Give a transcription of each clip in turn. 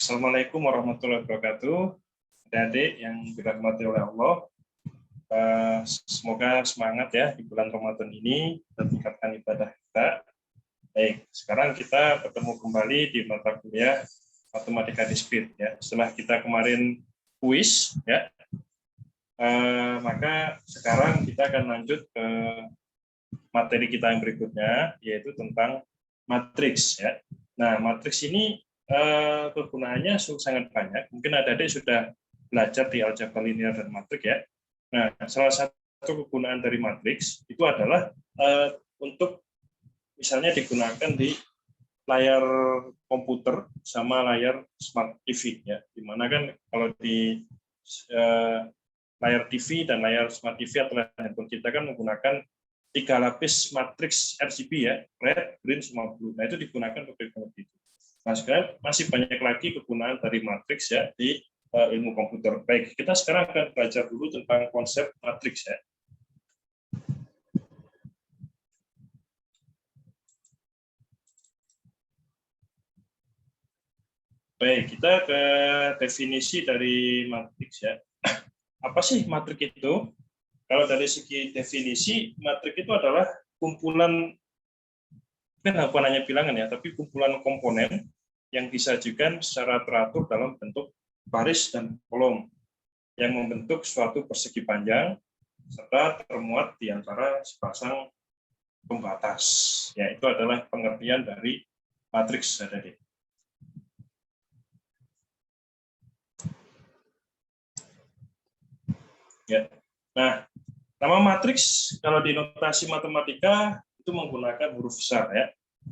Assalamualaikum warahmatullahi wabarakatuh. Adik-adik yang dirahmati oleh Allah, semoga semangat ya di bulan Ramadan ini dan tingkatkan ibadah kita. Baik, sekarang kita bertemu kembali di mata kuliah Matematika Discrete ya. Setelah kita kemarin kuis ya, maka sekarang kita akan lanjut ke materi kita yang berikutnya, yaitu tentang matriks ya. Nah, matriks ini kegunaannya sangat banyak. Mungkin adik-adik sudah belajar di aljabar linear dan matriks ya. Nah, salah satu kegunaan dari matriks itu adalah untuk misalnya digunakan di layar komputer sama layar smart TV ya. Dimana kan kalau di layar TV dan layar smart TV atau handphone kita kan menggunakan 3 lapis matriks RGB ya, red, green, sama blue. Nah, itu digunakan untuk teknologi itu. Nah, sekarang masih banyak lagi kegunaan dari matriks ya di ilmu komputer. Baik, kita sekarang akan belajar dulu tentang konsep matriks ya. Baik, kita ke definisi dari matriks ya. Apa sih matriks itu? Kalau dari segi definisi, matriks itu adalah kumpulan, bukan hanya bilangan ya, tapi kumpulan komponen yang disajikan secara teratur dalam bentuk baris dan kolom yang membentuk suatu persegi panjang serta termuat di antara sepasang pembatas. Ya, itu adalah pengertian dari matriks. Ya. Nah, nama matriks kalau di notasi matematika itu menggunakan huruf besar ya.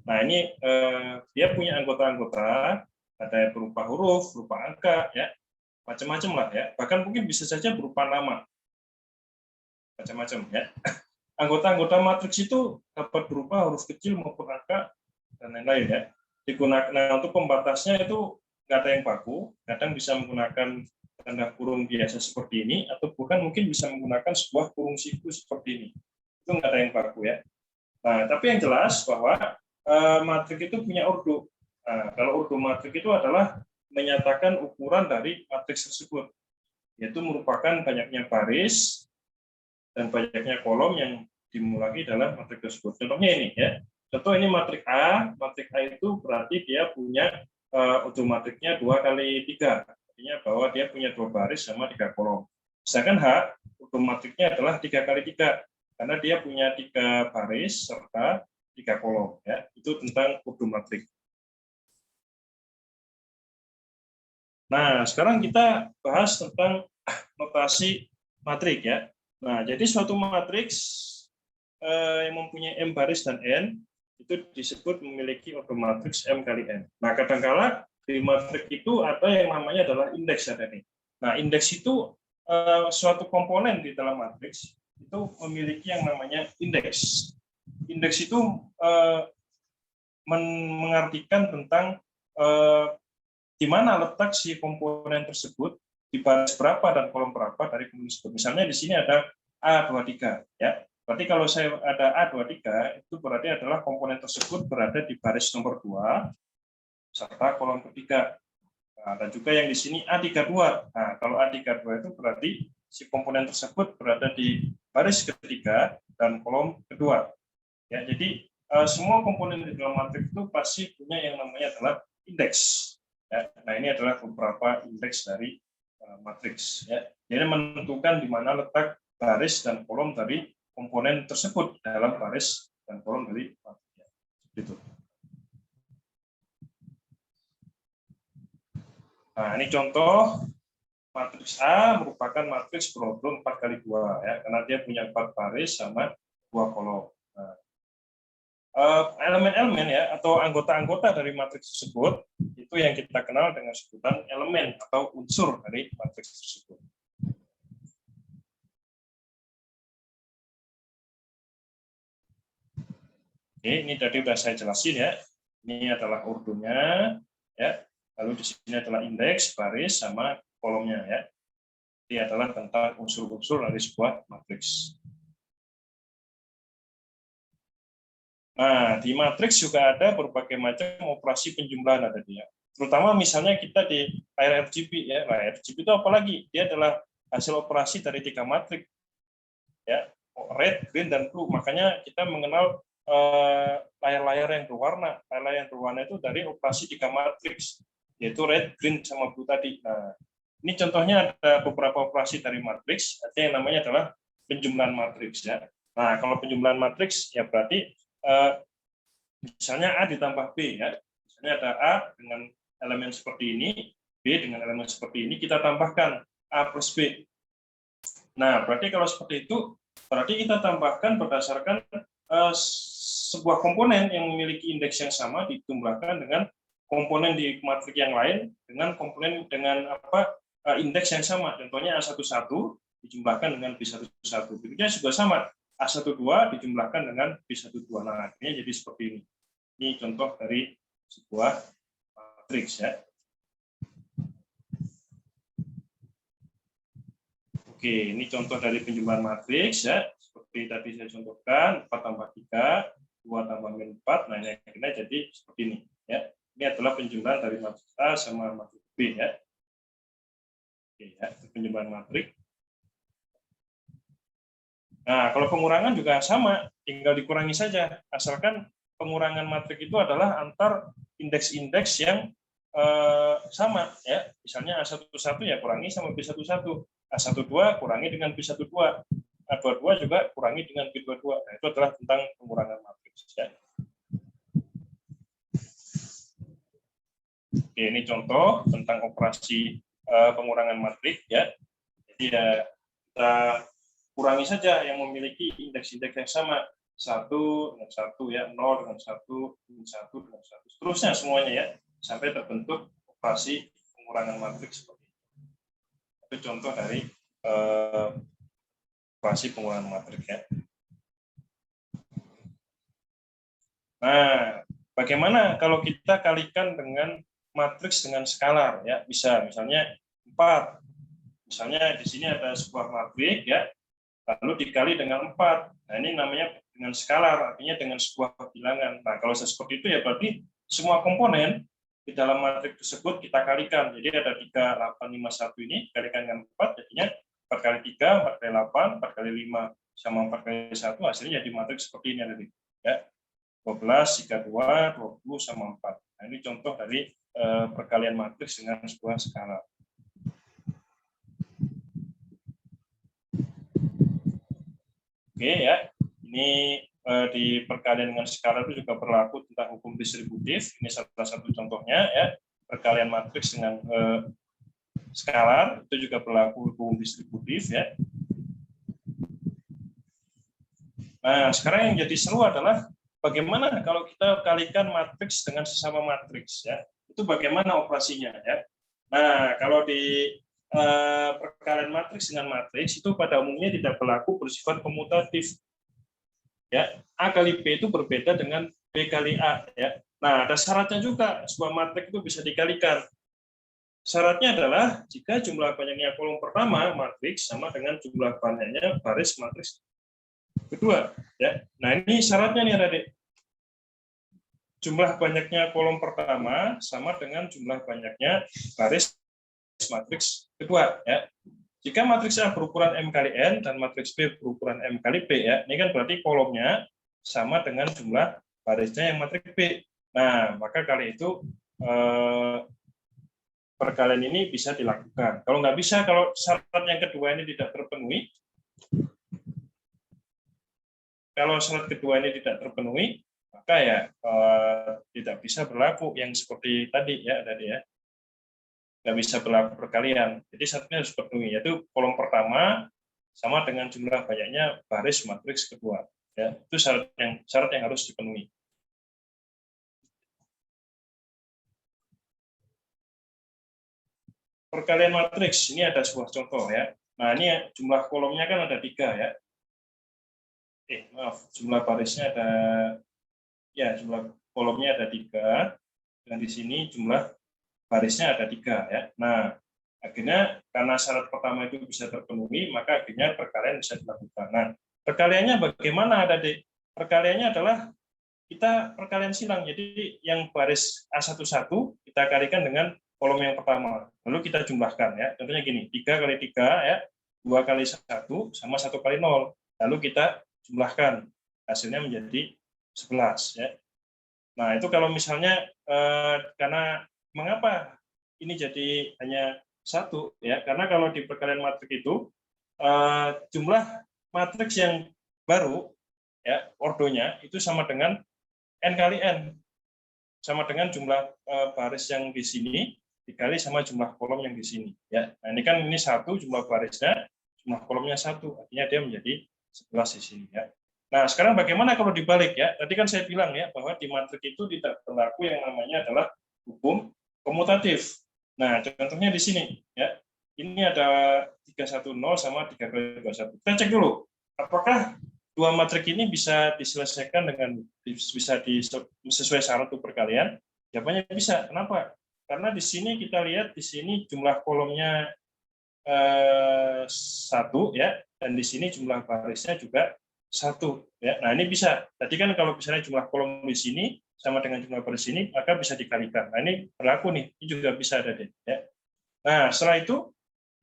Nah, ini dia punya anggota-anggota, ada yang berupa huruf, berupa angka ya, macam-macam lah ya. Bahkan mungkin bisa saja berupa nama, macam-macam ya. Anggota-anggota matriks itu dapat berupa huruf kecil maupun angka dan lain-lain ya. Digunakan untuk pembatasnya itu nggak ada yang baku, kadang bisa menggunakan tanda kurung biasa seperti ini, atau bukan mungkin bisa menggunakan sebuah kurung siku seperti ini. Itu nggak ada yang baku ya. Nah, tapi yang jelas bahwa matriks itu punya ordo. Nah, kalau ordo matriks itu adalah menyatakan ukuran dari matriks tersebut, yaitu merupakan banyaknya baris dan banyaknya kolom yang dimulai dalam matriks tersebut. Contohnya ini ya. Contoh ini matriks A. Matriks A itu berarti dia punya ordo matriksnya 2x3. Artinya bahwa dia punya 2 baris sama 3 kolom. Sedangkan H, ordo matriksnya adalah 3x3. Karena dia punya 3 baris serta 3 kolom ya. Itu tentang ordo matriks. Nah, sekarang kita bahas tentang notasi matriks ya. Nah, jadi suatu matriks yang mempunyai M baris dan N itu disebut memiliki ordo matriks M kali N. Nah, kadangkala di matriks itu ada yang namanya adalah indeks ya tadi. Nah, indeks itu suatu komponen di dalam matriks itu memiliki yang namanya indeks. Indeks itu mengartikan tentang di mana letak si komponen tersebut di baris berapa dan kolom berapa dari komponen tersebut. Misalnya di sini ada A23 ya. Berarti kalau saya ada A23 itu berarti adalah komponen tersebut berada di baris nomor 2 serta kolom ketiga. Nah, dan juga yang di sini A32. Nah, kalau A32 itu berarti si komponen tersebut berada di baris ketiga dan kolom kedua. Ya, jadi semua komponen di dalam matriks itu pasti punya yang namanya adalah indeks. Ya, nah, ini adalah beberapa indeks dari matriks. Ya. Jadi menentukan di mana letak baris dan kolom dari komponen tersebut dalam baris dan kolom dari matriks. Gitu. Nah, ini contoh matriks A merupakan matriks berordo 4x2 ya, karena dia punya 4 baris sama 2 kolom. Nah, elemen-elemen ya atau anggota-anggota dari matriks tersebut itu yang kita kenal dengan sebutan elemen atau unsur dari matriks tersebut. Oke, ini tadi sudah saya jelasin ya. Ini adalah ordonya ya. Lalu di sini adalah indeks, baris sama kolomnya ya. Ini adalah tentang unsur-unsur dari sebuah matriks. Nah, di matriks juga ada berbagai macam operasi penjumlahan ada dia. Terutama misalnya kita di layar RGB ya. Nah, RGB itu apalagi? Dia adalah hasil operasi dari 3 matriks ya, red, green, dan blue. Makanya kita mengenal layar-layar yang berwarna. Layar yang berwarna itu dari operasi 3 matriks, yaitu red, green, sama blue tadi. Nah, ini contohnya ada beberapa operasi dari matriks. Ada yang namanya adalah penjumlahan matriks ya. Nah, kalau penjumlahan matriks ya berarti misalnya A ditambah B ya. Misalnya ada A dengan elemen seperti ini, B dengan elemen seperti ini, kita tambahkan A plus B. Nah, berarti kalau seperti itu, berarti kita tambahkan berdasarkan sebuah komponen yang memiliki indeks yang sama dijumlahkan dengan komponen di matriks yang lain dengan komponen dengan indeks yang sama. Contohnya A11 dijumlahkan dengan B11. Berikutnya juga sama. A12 dijumlahkan dengan B12. Nah, akhirnya jadi seperti ini. Ini contoh dari sebuah matriks ya. Oke, ini contoh dari penjumlahan matriks ya. Seperti tadi saya contohkan, 4 tambah 3, 2 tambah min 4. Nah, ini akhirnya jadi seperti ini ya. Ini adalah penjumlahan dari matriks A sama matriks B ya. Oke ya, penjumlahan matriks. Nah, kalau pengurangan juga sama, tinggal dikurangi saja. Asalkan pengurangan matriks itu adalah antar indeks-indeks yang sama ya. Misalnya A11 ya kurangi sama B11. A12 kurangi dengan B12. A22 juga kurangi dengan B22. Nah, itu adalah tentang pengurangan matriks ya. Oke, ini contoh tentang operasi pengurangan matriks ya. Jadi ya kita kurangi saja yang memiliki indeks-indeks yang sama. 1 dengan 1 ya, 0 dengan 1, 1 dengan 1, seterusnya semuanya ya, sampai terbentuk operasi pengurangan matriks seperti itu. Itu contoh dari operasi pengurangan matriks ya. Nah, bagaimana kalau kita kalikan dengan matriks dengan skalar ya? Bisa misalnya 4. Misalnya di sini ada sebuah matriks ya, lalu dikali dengan 4. Nah, ini namanya dengan skalar, artinya dengan sebuah bilangan. Nah, kalau seperti itu ya berarti semua komponen di dalam matriks tersebut kita kalikan. Jadi ada 3, 8, 5, 1 ini dikalikan dengan 4, jadinya 4 kali 3, 4 kali 8, 4 kali 5, sama 4 kali 1, hasilnya jadi matriks seperti ini tadi. Ya. 12, 32, 20, sama 4. Nah, ini contoh dari perkalian matriks dengan sebuah skala. Oke ya, ini di perkalian dengan skala itu juga berlaku tentang hukum distributif. Ini salah satu contohnya ya, perkalian matriks dengan skalar itu juga berlaku hukum distributif ya. Nah, sekarang yang jadi seru adalah bagaimana kalau kita kalikan matriks dengan sesama matriks ya. Itu bagaimana operasinya ya. Nah, kalau di perkalian matriks dengan matriks itu pada umumnya tidak berlaku bersifat komutatif. Ya, A kali B itu berbeda dengan B kali A ya. Nah, ada syaratnya juga sebuah matriks itu bisa dikalikan. Syaratnya adalah jika jumlah banyaknya kolom pertama matriks sama dengan jumlah banyaknya baris matriks kedua ya. Nah, ini syaratnya nih Adik. Jumlah banyaknya kolom pertama sama dengan jumlah banyaknya baris matriks kedua ya. Jika matriks A berukuran M kali N dan matriks B berukuran M kali B ya, ini kan berarti kolomnya sama dengan jumlah barisnya yang matriks B. Nah, maka kali itu perkalian ini bisa dilakukan. Kalau nggak bisa, kalau syarat yang kedua ini tidak terpenuhi, maka ya tidak bisa berlaku yang seperti tadi ya ya. Nggak bisa berlaku perkalian. Jadi syaratnya harus terpenuhi, yaitu kolom pertama sama dengan jumlah banyaknya baris matriks kedua. Ya, itu syarat yang harus dipenuhi. Perkalian matriks ini ada sebuah contoh ya. Nah, ini jumlah kolomnya kan ada 3 ya. Jumlah barisnya ada jumlah kolomnya ada 3 dan di sini jumlah barisnya ada 3 ya. Nah, akhirnya karena syarat pertama itu bisa terpenuhi, maka akhirnya perkalian bisa dilakukan. Nah, perkaliannya bagaimana Adik? Perkaliannya adalah kita perkalian silang. Jadi yang baris A11 kita kalikan dengan kolom yang pertama. Lalu kita jumlahkan ya. Contohnya gini, 3 kali 3 ya, 2 kali 1 sama 1 kali 0. Lalu kita jumlahkan. Hasilnya menjadi 11 ya. Nah, itu kalau misalnya karena mengapa ini jadi hanya 1 ya? Karena kalau di perkalian matriks itu jumlah matriks yang baru ya, ordonya itu sama dengan n kali n. Sama dengan jumlah baris yang di sini dikali sama jumlah kolom yang di sini ya. Nah, ini kan ini 1 jumlah barisnya, jumlah kolomnya 1, artinya dia menjadi 11 di sini ya. Nah, sekarang bagaimana kalau dibalik ya? Tadi kan saya bilang ya bahwa di matriks itu tidak berlaku yang namanya adalah hukum komutatif. Nah, contohnya di sini ya. Ini ada 310 sama 3 kali 21. Kita cek dulu apakah dua matriks ini bisa diselesaikan dengan sesuai syarat untuk perkalian. Jawabannya bisa. Kenapa? Karena di sini kita lihat di sini jumlah kolomnya 1 ya, dan di sini jumlah barisnya juga 1 ya. Nah, ini bisa. Tadi kan kalau misalnya jumlah kolom di sini sama dengan jumlah baris ini, maka bisa dikalikan. Nah, ini berlaku nih. Ini juga bisa ada deh ya. Nah, setelah itu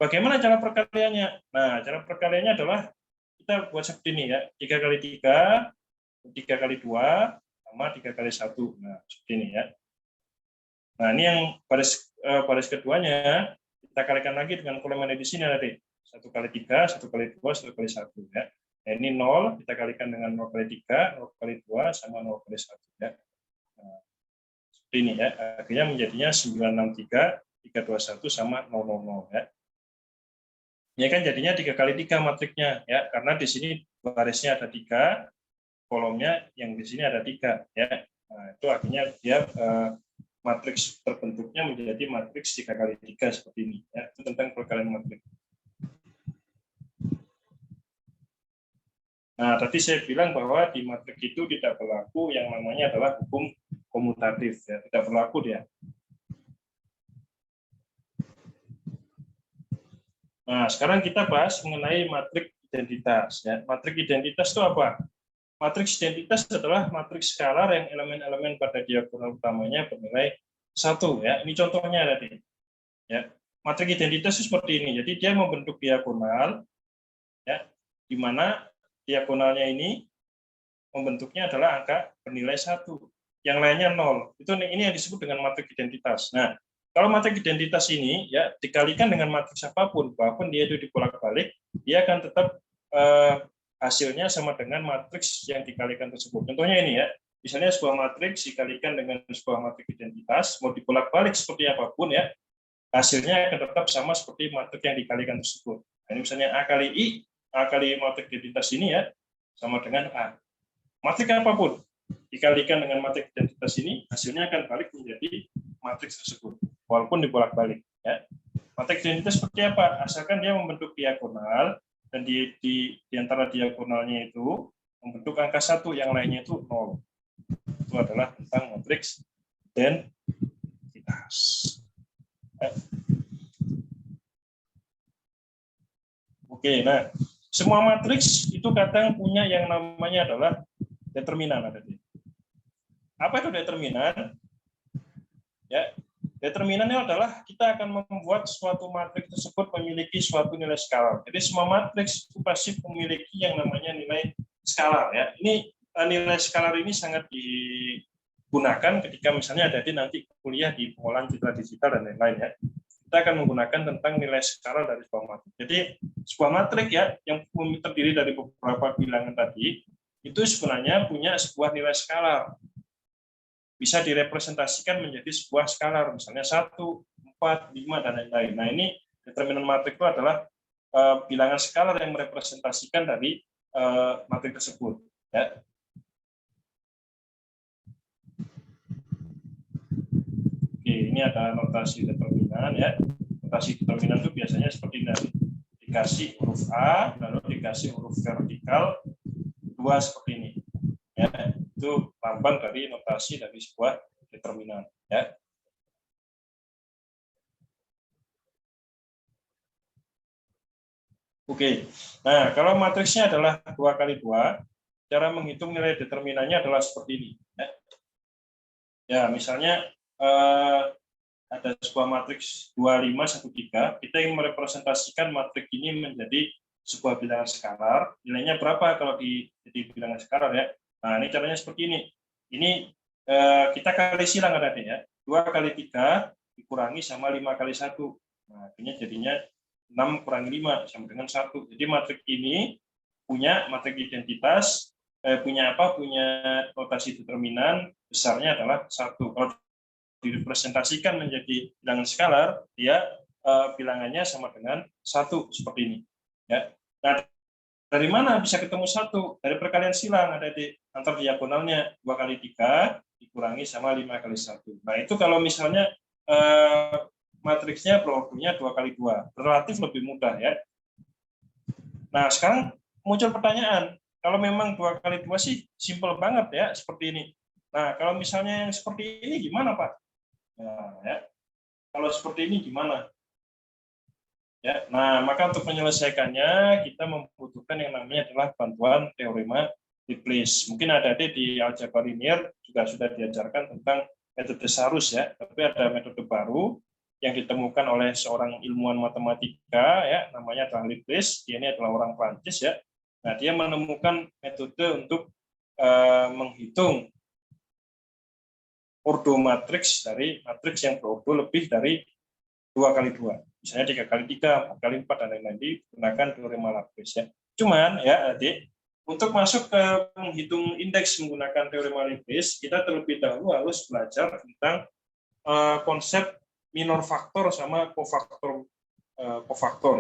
bagaimana cara perkaliannya? Nah, cara perkaliannya adalah kita buat seperti ini ya, 3 kali 3, 3 kali 2, sama 3 kali 1. Nah, seperti ini ya. Nah, ini yang baris keduanya, kita kalikan lagi dengan kolom yang ada di sini nanti. 1 kali 3, 1 kali 2, 1 kali 1 ya. Nah, ini 0, kita kalikan dengan 0 kali 3, 0 kali 2, sama 0 kali 1 ya. Nah, seperti ini ya, akhirnya menjadinya 963, 321 sama 000 ya. Ini kan jadinya 3 kali 3 matriknya ya, karena di sini barisnya ada 3, kolomnya yang di sini ada 3 ya. Nah, itu artinya dia matriks terbentuknya menjadi matriks 3 kali 3 seperti ini ya. Itu tentang perkalian matriks. Nah, tadi saya bilang bahwa di matriks itu tidak berlaku yang namanya adalah hukum komutatif ya, tidak berlaku dia. Nah, sekarang kita bahas mengenai matriks identitas ya. Matriks identitas itu apa? Matriks identitas adalah matriks skalar yang elemen-elemen pada diagonal utamanya bernilai 1 ya. Ini contohnya tadi. Ya. Matriks identitas itu seperti ini. Jadi dia membentuk diagonal ya, di mana diagonalnya ini membentuknya adalah angka bernilai 1. Yang lainnya 0. Ini yang disebut dengan matriks identitas. Nah, kalau matriks identitas ini ya dikalikan dengan matriks apapun, walaupun dia itu dibolak-balik, dia akan tetap hasilnya sama dengan matriks yang dikalikan tersebut. Contohnya ini ya, misalnya sebuah matriks dikalikan dengan sebuah matriks identitas, mau dibolak-balik seperti apapun ya, hasilnya akan tetap sama seperti matriks yang dikalikan tersebut. Nah, ini misalnya A kali I, A kali matriks identitas ini ya, sama dengan A. Matriks apapun dikalikan dengan matriks identitas ini, hasilnya akan balik menjadi matriks tersebut, walaupun dibolak-balik. Ya. Matriks identitas seperti apa? Asalkan dia membentuk diagonal, dan di antara diagonalnya itu membentuk angka 1, yang lainnya itu 0. Itu adalah tentang matriks identitas. Oke, nah semua matriks itu kadang punya yang namanya adalah determinan. Apa itu determinan? Ya, determinannya adalah kita akan membuat suatu matriks tersebut memiliki suatu nilai skalar. Jadi semua matriks itu pasti memiliki yang namanya nilai skalar. Ya, ini nilai skalar ini sangat digunakan ketika misalnya ada nanti kuliah di pengolahan citra digital dan lain-lain ya. Kita akan menggunakan tentang nilai skalar dari sebuah matriks. Jadi sebuah matriks ya yang terdiri dari beberapa bilangan tadi itu sebenarnya punya sebuah nilai skalar. Bisa direpresentasikan menjadi sebuah skalar, misalnya 1, 4, 5, dan lain-lain. Nah, ini determinan matriks itu adalah bilangan skalar yang merepresentasikan dari matriks tersebut. Ya. Oke, ini ada notasi determinan ya. Notasi determinan itu biasanya seperti ini. Dikasih huruf A, lalu dikasih huruf vertikal 2 seperti ini. Ya, itu lambang dari notasi dari sebuah determinan. Ya. Oke, nah kalau matriksnya adalah 2 kali 2, cara menghitung nilai determinannya adalah seperti ini. Ya, misalnya ada sebuah matriks 2513, kita ingin merepresentasikan matriks ini menjadi sebuah bilangan skalar. Nilainya berapa kalau jadi bilangan skalar ya? Nah, ini caranya seperti ini. Ini kita kali silang ada ya. 2 kali 3 dikurangi sama 5 kali 1. Nah, ini jadinya 6 kurangi 5 sama dengan 1. Jadi matriks ini punya matriks identitas, punya apa? Punya notasi determinan, besarnya adalah 1. Kalau direpresentasikan menjadi bilangan skalar, dia bilangannya sama dengan 1 seperti ini. Ya. Nah, dari mana bisa ketemu 1? Dari perkalian silang ada di antar diagonalnya 2 kali 3 dikurangi sama 5 kali 1. Nah, itu kalau misalnya matriksnya produknya 2 kali 2, relatif lebih mudah ya. Nah, sekarang muncul pertanyaan, kalau memang 2 kali 2 sih simpel banget ya, seperti ini. Nah, kalau misalnya yang seperti ini gimana, Pak? Nah, ya. Kalau seperti ini gimana? Ya, nah, maka untuk menyelesaikannya kita membutuhkan yang namanya adalah bantuan teorema Laplace. Mungkin ada di aljabar linear juga sudah diajarkan tentang metode Sarus ya, tapi ada metode baru yang ditemukan oleh seorang ilmuwan matematika ya, namanya adalah Laplace. Dia ini adalah orang Prancis ya. Nah, dia menemukan metode untuk menghitung ordo matriks dari matriks yang berordo lebih dari 2 kali 2. Misalnya 3 kali 3, 4 kali 4, dan lain-lain, digunakan teorema Laplace. Ya. Cuman, ya adik, untuk masuk ke menghitung indeks menggunakan teorema Laplace, kita terlebih dahulu harus belajar tentang konsep minor faktor sama kofaktor.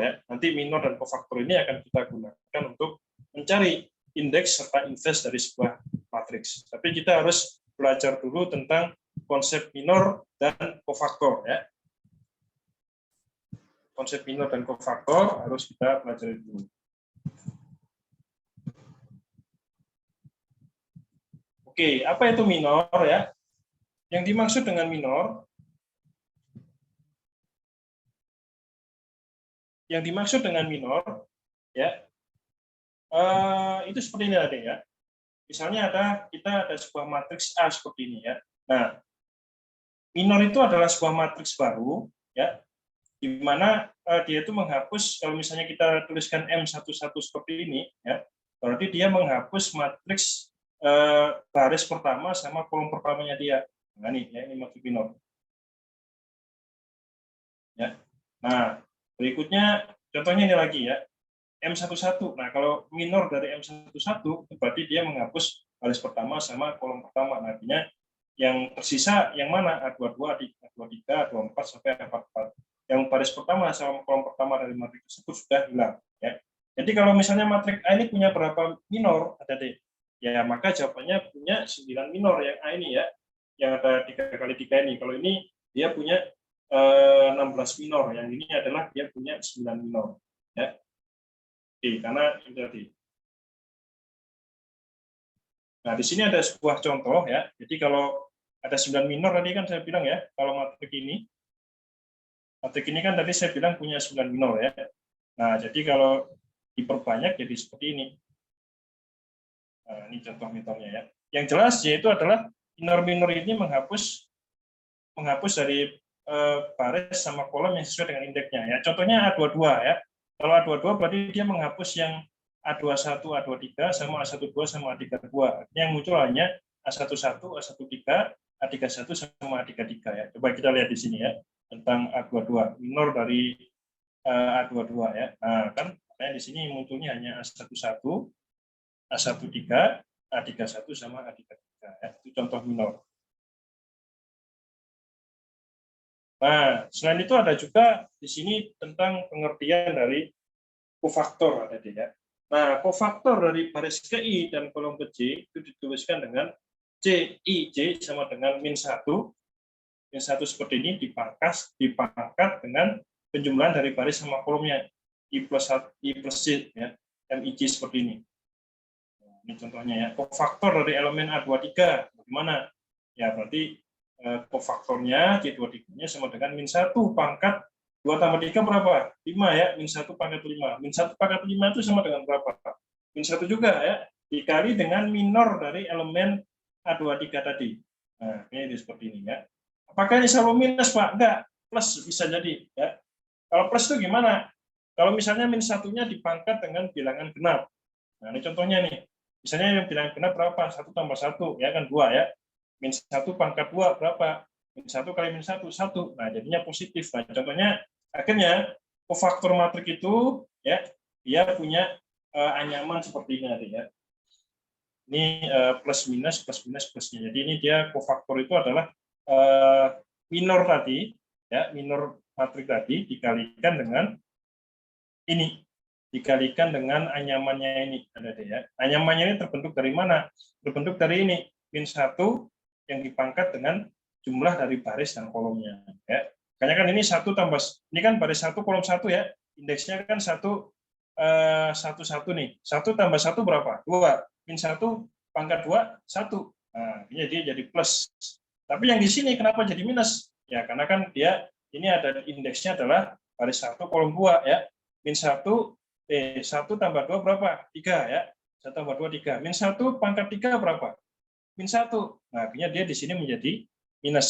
Ya. Nanti minor dan kofaktor ini akan kita gunakan untuk mencari indeks serta inverse dari sebuah matriks. Tapi kita harus belajar dulu tentang konsep minor dan kofaktor. Ya. Konsep minor dan kofaktor harus kita pelajari dulu. Oke, apa itu minor ya? Yang dimaksud dengan minor, ya, itu seperti ini tadi ya. Misalnya kita ada sebuah matriks A seperti ini ya. Nah, minor itu adalah sebuah matriks baru ya, di mana dia itu menghapus, kalau misalnya kita tuliskan M11 seperti ini, ya, berarti dia menghapus matriks baris pertama sama kolom pertamanya dia. Nah, ini matriks minor. Ya. Nah, berikutnya contohnya ini lagi ya, M11. Nah, kalau minor dari M11 berarti dia menghapus baris pertama sama kolom pertama. Nah, artinya yang tersisa yang mana? A22, A23, A24 sampai A44. Yang baris pertama sama kolom pertama dari matriks tersebut sudah hilang. Ya. Jadi kalau misalnya matriks A ini punya berapa minor, ada D, ya maka jawabannya punya 9 minor yang A ini ya, yang ada 3 kali 3 ini. Kalau ini dia punya 16 minor, yang ini adalah dia punya 9 minor. Ya. Oke, karena ini tadi. Nah, di sini ada sebuah contoh ya. Jadi kalau ada 9 minor tadi kan saya bilang ya, kalau matriks ini kan tadi saya bilang punya 9 minor ya. Nah, jadi kalau diperbanyak jadi seperti ini. Nah, ini contoh minornya ya. Yang jelas yaitu adalah minor-minor ini menghapus dari baris sama kolom yang sesuai dengan indeksnya ya. Contohnya A22 ya. Kalau A22 berarti dia menghapus yang A21, A23 sama A12 sama A32. Yang muncul hanya A11, A13, A31 sama A33 ya. Coba kita lihat di sini ya, tentang A22, minor dari A22 ya. Nah, kan di sini munculnya hanya A11, A13, A31 sama A33 ya. Itu contoh minor. Nah, selain itu ada juga di sini tentang pengertian dari kofaktor ada ya. Nah, kofaktor dari baris ke I dan kolom ke J itu dituliskan dengan CIJ sama dengan min 1. Min 1 seperti ini dipangkat dengan penjumlahan dari baris sama kolomnya I plus J ya, MIJ seperti ini. Nah, ini contohnya ya. Kofaktor dari elemen A23 bagaimana? Ya, berarti kofaktornya J23-nya sama dengan min 1 pangkat 2 tambah 3 berapa? 5 ya, min 1 pangkat 5. Min 1 pangkat 5 itu sama dengan berapa? Min 1 juga ya, dikali dengan minor dari elemen A23 tadi. Nah, ini seperti ini ya. Apakah ini selalu minus, Pak? Enggak, plus bisa jadi. Ya. Kalau plus itu gimana? Kalau misalnya min satunya dipangkat dengan bilangan genap. Nah, ini contohnya nih. Misalnya yang bilangan genap berapa? 1 tambah 1, ya kan 2 ya. Min 1 pangkat 2 berapa? Min 1 kali min 1, 1. Nah, jadinya positif. Nah, contohnya akhirnya kofaktor matrik itu ya dia punya anyaman seperti ini nanti ya. Ini plus minus plusnya. Jadi ini dia kofaktor itu adalah minor tadi ya, minor matrik tadi dikalikan dengan ini, dikalikan dengan anyamannya ini ada deh ya. Anyamannya ini terbentuk dari mana? Terbentuk dari ini min 1 yang dipangkat dengan jumlah dari baris dan kolomnya ya. Makanya kan ini 1 tambah ini kan baris 1 kolom 1 ya. Indeksnya kan 1 1 1 nih. 1 tambah 1 berapa? 2. Min 1 pangkat 2 1. Nah, jadi plus. Tapi yang di sini kenapa jadi minus? Ya karena kan dia ini ada indeksnya adalah baris 1 kolom 2 ya. Min 1 1 tambah 2 berapa? 3 ya. 1 tambah 2 3. Min 1 pangkat 3 berapa? Min 1. Nah, akhirnya dia di sini menjadi minus.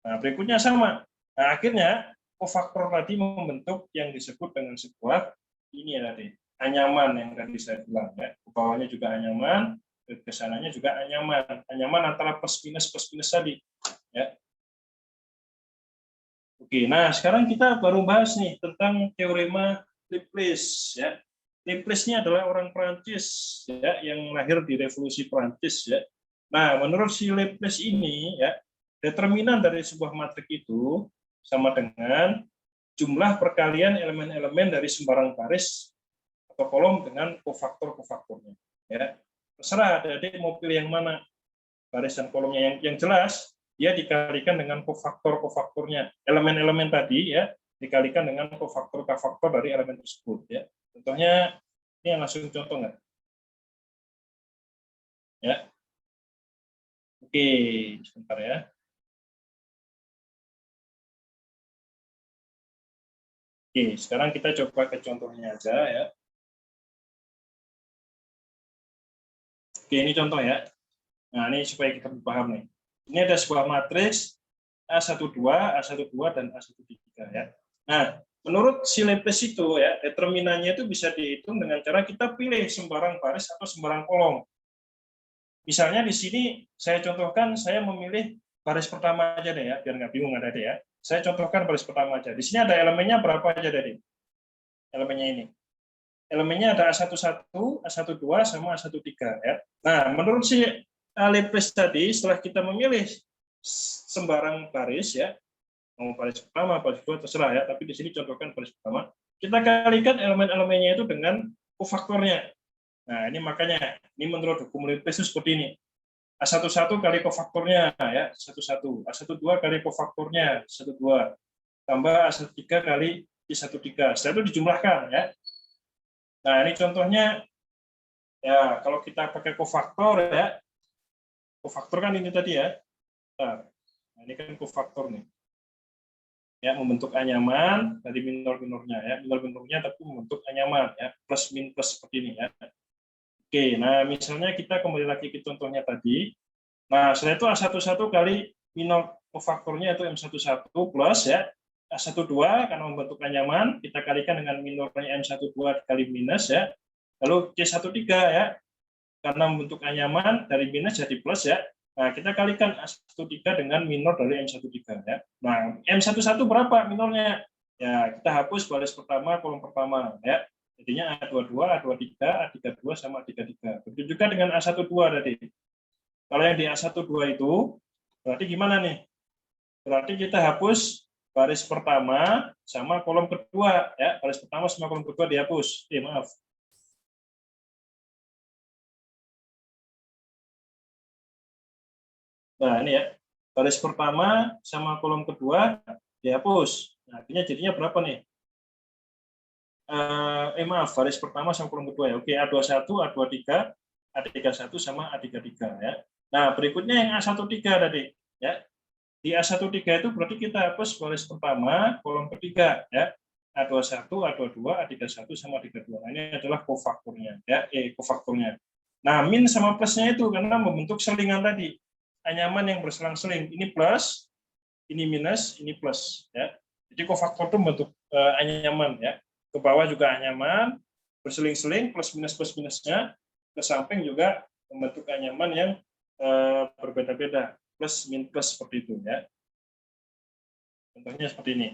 Nah, berikutnya sama. Nah, akhirnya kofaktor tadi membentuk yang disebut dengan sebuah ini ya tadi, anyaman yang tadi saya bilang ya. Ke bawahnya juga anyaman, ke sananya juga anyaman. Anyaman antara plus minus tadi ya. Oke, nah sekarang kita baru bahas nih tentang teorema Laplace ya. Laplace ini adalah orang Prancis ya yang lahir di Revolusi Prancis ya. Nah, menurut si Laplace ini ya, determinan dari sebuah matrik itu sama dengan jumlah perkalian elemen-elemen dari sembarang baris atau kolom dengan kofaktor-kofaktornya ya. Terserah adik-adik mau pilih yang mana, baris dan kolomnya. Yang jelas dia dikalikan dengan kofaktor-kofaktornya, elemen-elemen tadi ya dikalikan dengan kofaktor-kofaktor dari elemen tersebut ya. Contohnya ini langsung contoh nggak? Ya. Oke, sebentar ya. Oke, sekarang kita coba ke contohnya aja ya. Oke, ini contoh ya. Nah, ini supaya kita paham nih. Ini ada sebuah matriks A12, A12 dan A13 ya. Nah, menurut si Laplace itu ya, determinannya itu bisa dihitung dengan cara kita pilih sembarang baris atau sembarang kolom. Misalnya di sini saya contohkan, saya memilih baris pertama aja deh ya, biar nggak bingung ada deh ya. Saya contohkan baris pertama aja. Di sini ada elemennya berapa aja deh? Elemennya ini. Elemennya ada A11, A12, sama A13 ya. Nah, menurut si Laplace tadi, setelah kita memilih sembarang baris ya, mau baris pertama, baris kedua terserah ya, tapi di sini contohkan baris pertama, kita kalikan elemen-elemennya itu dengan kofaktornya. Nah, ini makanya ini menurut hukum Laplace seperti ini. A11 kali kofaktornya ya, 11. A12 kali kofaktornya 12. Tambah A13 kali I13. Setelah itu dijumlahkan ya. Nah, ini contohnya ya, kalau kita pakai kofaktor ya. Kofaktor kan ini tadi ya. Nah, ini kan kofaktor nih. Ya, membentuk anyaman dari minor-minornya ya. Minor-minornya tapi membentuk anyaman ya, plus min plus seperti ini ya. Oke, nah misalnya kita kembali lagi ke contohnya tadi. Nah, setelah itu A11 kali minor kofaktornya itu M11 plus ya A12 karena membentuk anyaman, kita kalikan dengan minornya M12 kali minus ya. Lalu C13 ya, karena membentuk anyaman dari minus jadi plus ya. Nah, kita kalikan A13 dengan minor dari M13 ya. Nah, M11 berapa minornya? Ya, kita hapus baris pertama, kolom pertama ya. Jadinya A22, A23, A32 sama A33. Begitu juga dengan A12 tadi. Kalau yang di A12 itu berarti gimana nih? Berarti kita hapus baris pertama sama kolom kedua ya. Baris pertama sama kolom kedua dihapus. Maaf. Nah, ini ya. Baris pertama sama kolom kedua dihapus. Nah, artinya jadinya berapa nih? Maaf, baris pertama sama kolom kedua ya. Oke, A21, A23, A31 sama A33 ya. Nah, berikutnya yang A13 tadi ya. Di A13 itu berarti kita hapus baris pertama, kolom ketiga ya. A21, A22, A31 sama A32. Nah, ini adalah kofaktornya ya, kofaktornya. Nah, min sama plusnya itu karena membentuk selingan tadi. Anyaman yang berselang-seling. Ini plus, ini minus, ini plus ya. Jadi kofaktor itu bentuk anyaman ya. Ke bawah juga anyaman, berseling-seling plus minusnya, ke samping juga membentuk anyaman yang berbeda-beda, plus min plus seperti itu ya. Contohnya seperti ini.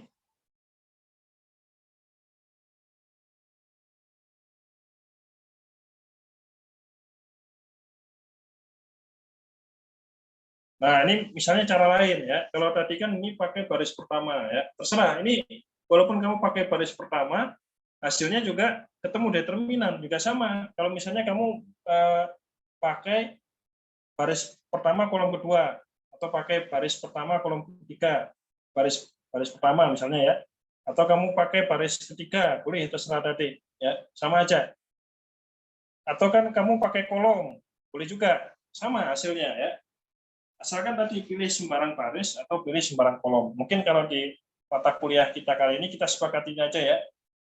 Nah, ini misalnya cara lain ya. Kalau tadi kan ini pakai baris pertama ya. Terserah, ini walaupun kamu pakai baris pertama, hasilnya juga ketemu determinan, juga sama. Kalau misalnya kamu pakai baris pertama kolom kedua, atau pakai baris pertama kolom ketiga, baris pertama misalnya ya, atau kamu pakai baris ketiga, boleh, terserah tadi ya, sama aja. Atau kan kamu pakai kolom, boleh juga, sama hasilnya ya. Asalkan tadi pilih sembarang baris atau pilih sembarang kolom. Mungkin kalau di mata kuliah kita kali ini kita sepakatin aja ya.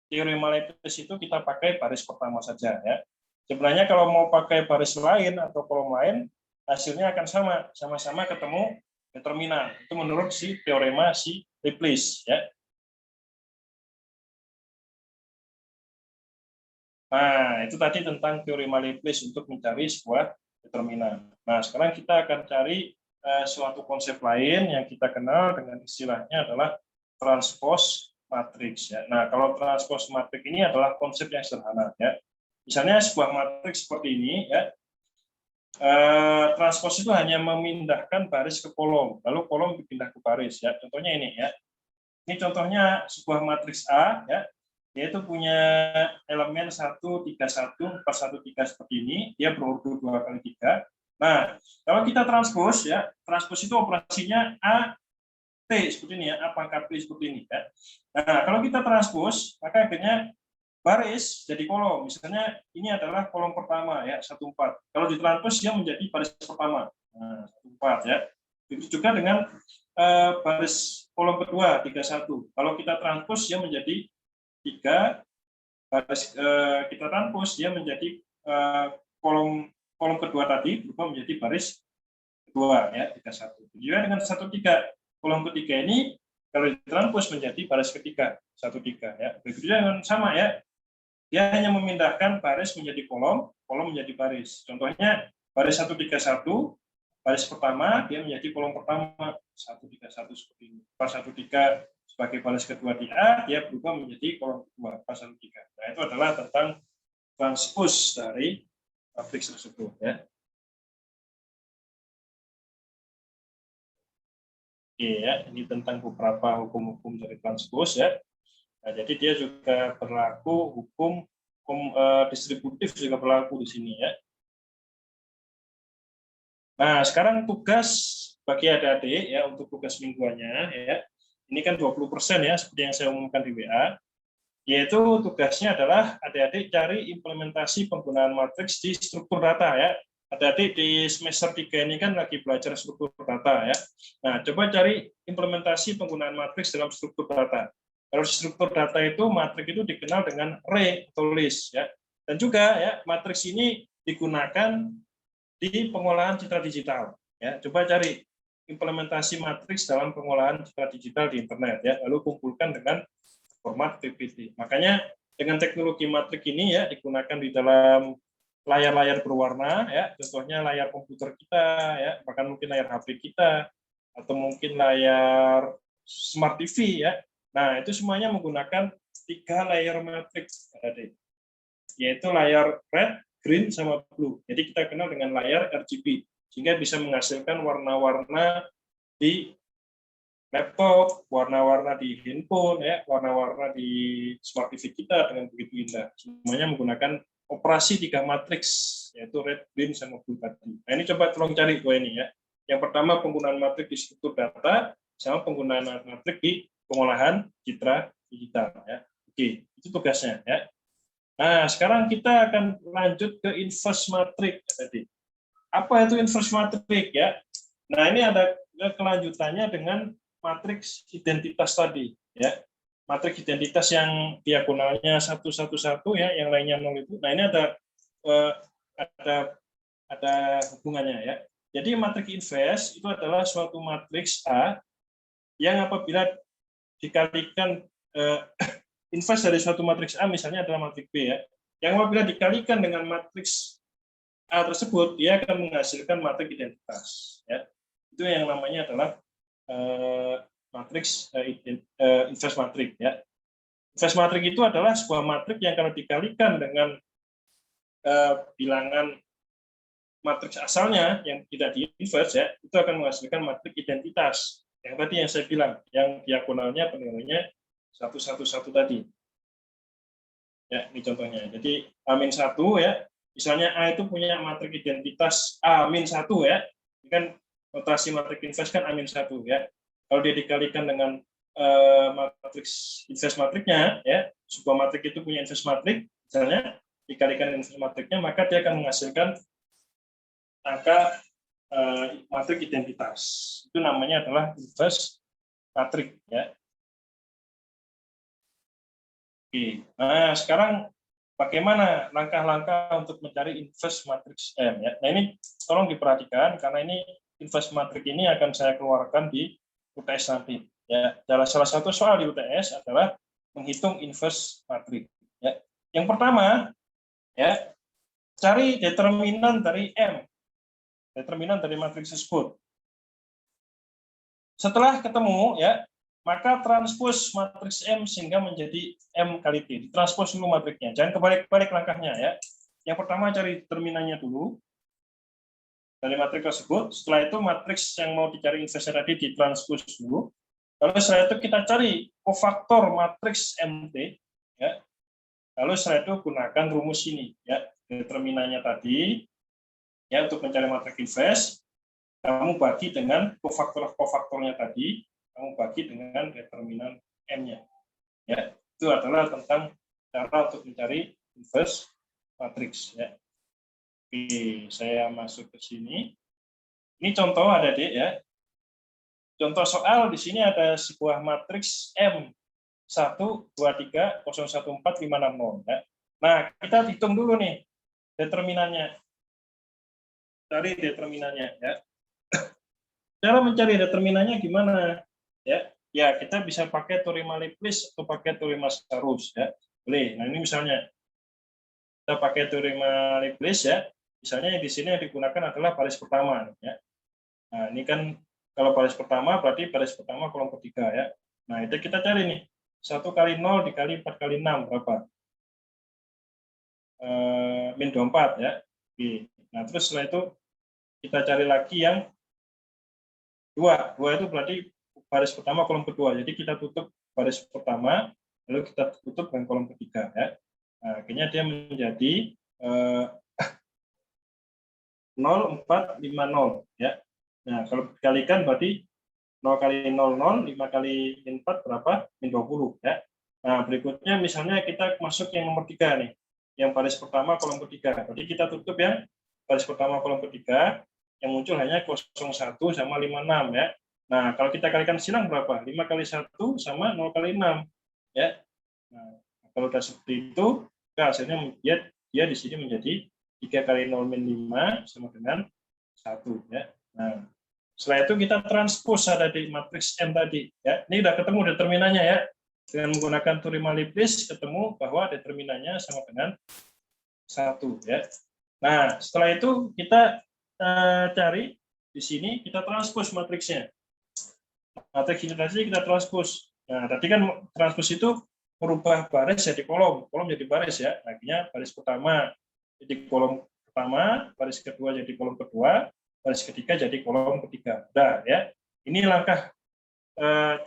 Teorema Leibniz itu kita pakai baris pertama saja ya. Sebenarnya kalau mau pakai baris lain atau kolom lain, hasilnya akan sama-sama ketemu determinan. Itu menurut si teorema si Leibniz ya. Nah, itu tadi tentang teorema Leibniz untuk mencari sebuah determinan. Nah, sekarang kita akan cari suatu konsep lain yang kita kenal dengan istilahnya adalah transpose matriks ya. Nah, kalau transpose matriks ini adalah konsep yang sederhana ya. Misalnya sebuah matriks seperti ini ya. Transpose itu hanya memindahkan baris ke kolom, lalu kolom dipindah ke baris ya. Contohnya ini ya. Ini contohnya sebuah matriks A ya. Yaitu punya elemen 1, 3, 1, 4, 1, 3 seperti ini, dia berurut 2 kali 3. Nah, kalau kita transpose ya, transpose itu operasinya A, T seperti ini ya, A pangkat T seperti ini ya. Nah, kalau kita transpose, maka akhirnya baris jadi kolom. Misalnya ini adalah kolom pertama ya, 1, 4. Kalau ditranspose dia menjadi baris pertama. Nah, 1, 4 ya. Begitu juga dengan baris kolom kedua 3, 1. Kalau kita transpose dia menjadi 3, baris kita transpose dia menjadi kolom kedua tadi berubah menjadi baris kedua ya, 3, 1. Juga dengan 1, 3, kolom ketiga ini kalau ditranspose menjadi baris ketiga 1, 3 ya. Begitu dengan sama ya, dia hanya memindahkan baris menjadi kolom menjadi baris. Contohnya baris 1, 3, 1, baris pertama dia menjadi kolom pertama 1, 3, 1 seperti ini. Pas 1, 3 sebagai baris kedua di A, dia berubah menjadi kolom kedua pas 1, 3. Nah, itu adalah tentang transpose dari matriks tersebut ya. Oke ya, ini tentang beberapa hukum-hukum dari transpose ya. Nah, jadi dia juga berlaku hukum distributif juga berlaku di sini ya. Nah, sekarang tugas bagi adik-adik ya untuk tugas mingguannya ya. Ini kan 20% ya seperti yang saya umumkan di WA. Yaitu tugasnya adalah adik-adik cari implementasi penggunaan matriks di struktur data ya. Adik-adik di semester 3 ini kan lagi belajar struktur data ya. Nah, coba cari implementasi penggunaan matriks dalam struktur data. Kalau di struktur data itu matriks itu dikenal dengan array atau list ya. Dan juga ya matriks ini digunakan di pengolahan citra digital ya. Coba cari implementasi matriks dalam pengolahan citra digital di internet ya. Lalu kumpulkan dengan format PPT. Makanya dengan teknologi matrik ini ya digunakan di dalam layar-layar berwarna ya, contohnya layar komputer kita ya, bahkan mungkin layar HP kita atau mungkin layar smart TV ya. Nah, itu semuanya menggunakan 3 layer matriks yaitu layar red, green sama blue. Jadi kita kenal dengan layar RGB sehingga bisa menghasilkan warna-warna di laptop, warna-warna di handphone, ya, warna-warna di smart TV kita dengan begitu indah. Semuanya menggunakan operasi 3 matriks, yaitu red, green, sama blue tadi. Nah, ini coba tolong cari dua ini ya. Yang pertama penggunaan matriks di struktur data, sama penggunaan matriks di pengolahan citra digital. Ya. Oke, itu tugasnya. Ya. Nah, sekarang kita akan lanjut ke inverse matriks tadi. Apa itu inverse matriks ya? Nah, ini ada kelanjutannya dengan matriks identitas tadi ya. Matriks identitas yang diagonalnya 111 ya, yang lainnya 0 itu. Nah, ini ada hubungannya ya. Jadi matriks inverse itu adalah suatu matriks A yang apabila dikalikan inverse dari suatu matriks A misalnya adalah matriks B ya. Yang apabila dikalikan dengan matriks A tersebut, dia akan menghasilkan matriks identitas ya. Itu yang namanya adalah matriks inverse matriks ya. Inverse matriks itu adalah sebuah matriks yang kalau dikalikan dengan bilangan matriks asalnya yang tidak diinverse ya, itu akan menghasilkan matriks identitas. Yang tadi yang saya bilang, yang diagonalnya penilaiannya 111 tadi. Ya, ini contohnya. Jadi A-1 ya, misalnya A itu punya matriks identitas A-1 ya. Ini kan notasi matriks inverse kan A-1 ya. Kalau dia dikalikan dengan matriks inverse matriknya ya, sebuah matriks itu punya inverse matriks, misalnya dikalikan inverse matriknya, maka dia akan menghasilkan angka matriks identitas. Itu namanya adalah inverse matriks ya. Oke. Nah, sekarang bagaimana langkah-langkah untuk mencari inverse matriks M ya. Nah, ini tolong diperhatikan karena ini inverse matriks ini akan saya keluarkan di UTS nanti ya. Salah satu soal di UTS adalah menghitung inverse matriks ya. Yang pertama ya, cari determinan dari M. Determinan dari matriks tersebut. Setelah ketemu ya, maka transpose matriks M sehingga menjadi M kali T. Ditranspose dulu matriksnya, jangan kebalik-balik langkahnya ya. Yang pertama cari determinannya dulu dari matriks tersebut. Setelah itu matriks yang mau dicari inverse tadi ditranspose dulu. Lalu setelah itu kita cari kofaktor matriks MT ya. Lalu setelah itu gunakan rumus ini ya, determinannya tadi ya untuk mencari matriks inverse. Kamu bagi dengan kofaktornya tadi, kamu bagi dengan determinan M-nya. Ya, itu adalah tentang cara untuk mencari inverse matriks. Ya. Oke, saya masuk ke sini. Ini contoh ada Adik ya. Contoh soal di sini ada sebuah matriks M 1 2 3 0 1 4 5 6 0. Ya. Nah, kita hitung dulu nih determinannya. Cari determinannya ya. Cara mencari determinannya gimana? Ya, kita bisa pakai teori Malebranche atau pakai teori Masarus ya. Boleh. Nah, ini misalnya kita pakai teori Malebranche ya. Misalnya di sini yang digunakan adalah baris pertama ya. Nah, ini kan kalau baris pertama berarti baris pertama kolom ketiga ya. Nah, itu kita cari nih. 1 kali 0 dikali 4 kali 6 berapa? Min 24 ya. Oke. Nah, terus setelah itu kita cari lagi yang 2 itu berarti baris pertama kolom kedua. Jadi kita tutup baris pertama, lalu kita tutup dengan kolom ketiga ya. Nah, akhirnya dia menjadi 0450 ya. Nah, kalau dikalikan berarti 0 kali 0 0, 5 kali 4 berapa? Min 20 ya. Nah, berikutnya misalnya kita masuk yang nomor 3 nih. Yang baris pertama kolom ketiga. Jadi kita tutup yang baris pertama kolom ketiga, yang muncul hanya 01 sama 56 ya. Nah, kalau kita kalikan silang berapa? 5 kali 1 sama 0 kali 6 ya. Nah, kalau sudah seperti itu, hasilnya dia di sini menjadi 3 kali 0 min 5 sama dengan 1 ya. Nah, setelah itu kita transpose ada di matriks M tadi ya. Ini sudah ketemu determinannya ya. Dengan menggunakan teori Malebranche ketemu bahwa determinannya sama dengan 1 ya. Nah, setelah itu kita cari di sini, kita transpose matriksnya. Matriks ini tadi kita transpose. Nah, tadi kan transpose itu merubah baris jadi kolom jadi baris ya. Akhirnya baris pertama jadi kolom pertama, baris kedua jadi kolom kedua, baris ketiga jadi kolom ketiga. Udah ya. Ini langkah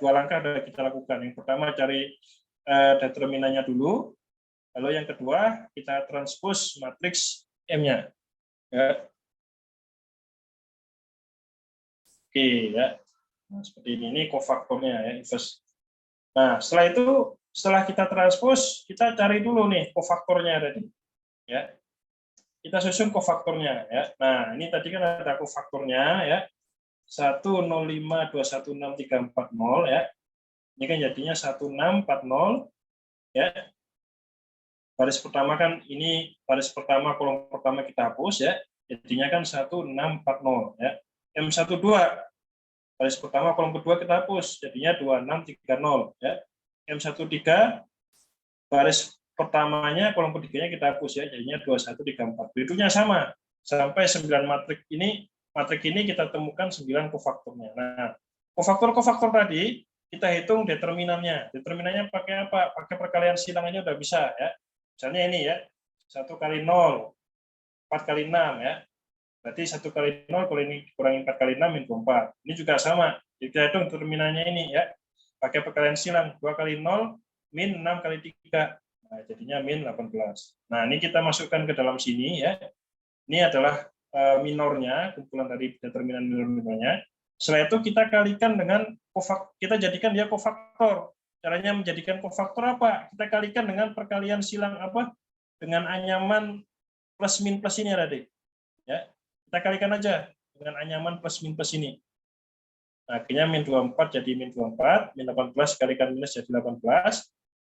dua langkah sudah kita lakukan. Yang pertama cari determinannya dulu, lalu yang kedua kita transpose matriks M-nya. Ya. Oke ya. Nah, seperti ini kofaktornya ya, inverse. Nah, setelah kita transpose, kita cari dulu nih kofaktornya tadi. Ya. Kita susun kofaktornya ya. Nah, ini tadi kan ada kofaktornya ya. 105216340 ya. Ini kan jadinya 1640 ya. Baris pertama kan ini baris pertama kolom pertama kita hapus ya. Jadinya kan 1640 ya. M12 Baris pertama, kolom kedua kita hapus, jadinya 2630 ya. M13 baris pertamanya, kolom ketiganya kita hapus ya, jadinya 2134. Berikutnya sama, sampai 9 matrik ini kita temukan 9 kofaktornya. Nah, kofaktor tadi kita hitung determinannya. Determinannya pakai apa? Pakai perkalian silang aja udah bisa ya. Misalnya ini ya, 1 kali 0, 4 kali 6 ya. Berarti 1 kali 0 kalau ini kurangi 4 kali 6 min 4. Ini juga sama. Kita hitung determinannya ini ya. Pakai perkalian silang 2 kali 0 min 6 kali 3. Nah, jadinya min 18. Nah, ini kita masukkan ke dalam sini ya. Ini adalah minornya, kumpulan dari determinan minor-minornya. Setelah itu kita kalikan dengan kita jadikan dia kofaktor. Caranya menjadikan kofaktor apa? Kita kalikan dengan perkalian silang apa? Dengan anyaman plus min plus ini tadi. Ya. Kita kalikan aja dengan anyaman plus min plus ini. Nah, akhirnya min 24 jadi min 24, min 18 kalikan minus jadi 18,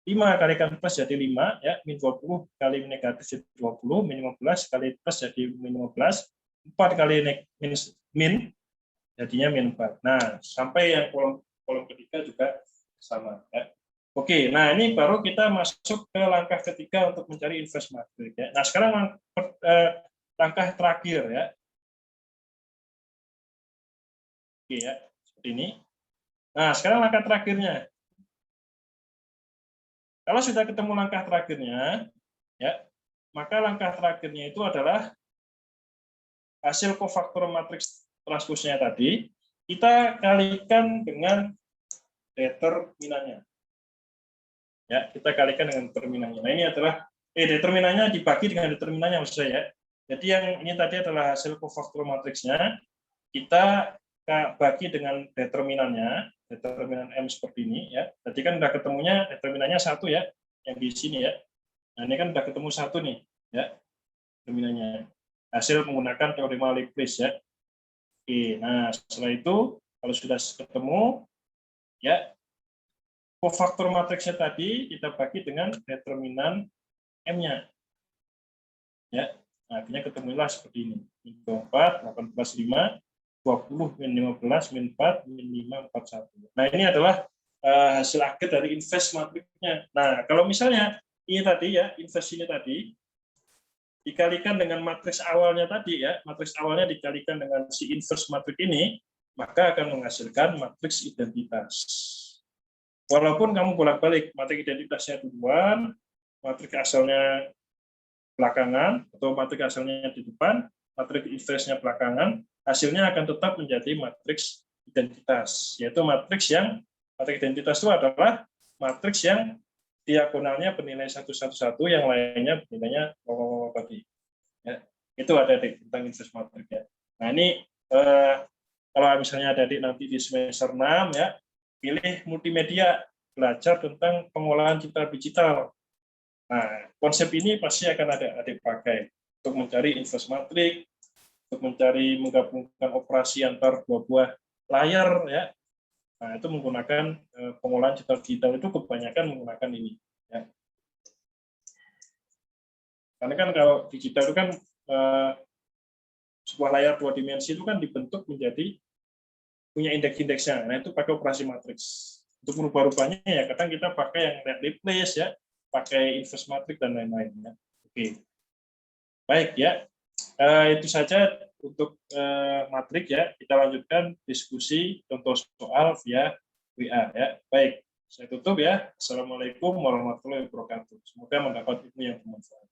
5 kalikan plus jadi 5, ya, min 20 kali negatif jadi 20, min 15 kali plus jadi min 15, 4 kali min jadinya min 4. Nah, sampai yang kolom ketiga juga sama. Ya. Oke, nah ini baru kita masuk ke langkah ketiga untuk mencari inverse matrik. Ya. Nah, sekarang langkah terakhir ya. Oke ya, seperti ini. Nah, sekarang langkah terakhirnya. Kalau sudah ketemu langkah terakhirnya, ya, maka langkah terakhirnya itu adalah hasil kofaktor matriks transposnya tadi, kita kalikan dengan determinannya. Ya, kita kalikan dengan determinannya. Nah, ini adalah determinannya dibagi dengan determinannya maksud saya. Jadi yang ini tadi adalah hasil kofaktor matriksnya, kita bagi dengan determinannya, determinan M seperti ini ya. Tadi kan udah ketemunya determinannya 1 ya, yang di sini ya. Nah, ini kan udah ketemu 1 nih ya, determinannya. Hasil menggunakan teorema Laplace ya. Oke, nah setelah itu kalau sudah ketemu ya, kofaktor matriksnya tadi kita bagi dengan determinan M-nya. Ya. Nah, akhirnya ketemulah seperti ini. 24, 18, 5, 20, min 15, min 4, min 5, 41. Nah, ini adalah hasil akhir dari inverse matriknya. Nah, kalau misalnya ini tadi ya, inverse ini tadi dikalikan dengan matriks awalnya tadi ya, matriks awalnya dikalikan dengan si inverse matrik ini, maka akan menghasilkan matriks identitas. Walaupun kamu bolak-balik, matriks identitasnya duluan, matriks asalnya belakangan, atau matriks asalnya di depan, matriks inverse-nya belakangan, hasilnya akan tetap menjadi matriks identitas, yaitu matriks identitas itu adalah matriks yang diagonalnya bernilai 111, yang lainnya bernilainya 0 tadi. Ya, itu ada tentang inverse matriks ya. Nah ini kalau misalnya ada nanti di semester 6 ya, pilih multimedia, belajar tentang pengolahan citra digital. Nah konsep ini pasti akan ada adik pakai untuk mencari inverse matriks, untuk mencari menggabungkan operasi antar dua buah layar ya. Nah, itu menggunakan pengolahan citra digital itu kebanyakan menggunakan ini. Ya. Karena kan kalau digital itu kan sebuah layar 2 dimensi itu kan dibentuk menjadi punya indeks-indeksnya. Nah, itu pakai operasi matriks. Untuk merubah-rubahnya ya kadang kita pakai yang Laplace ya, pakai inverse matrix dan lain-lain. Ya. Oke. Baik ya. Itu saja untuk matrik ya. Kita lanjutkan diskusi contoh soal via WA ya. Baik, saya tutup ya. Assalamualaikum warahmatullahi wabarakatuh. Semoga mendapat ilmu yang bermanfaat.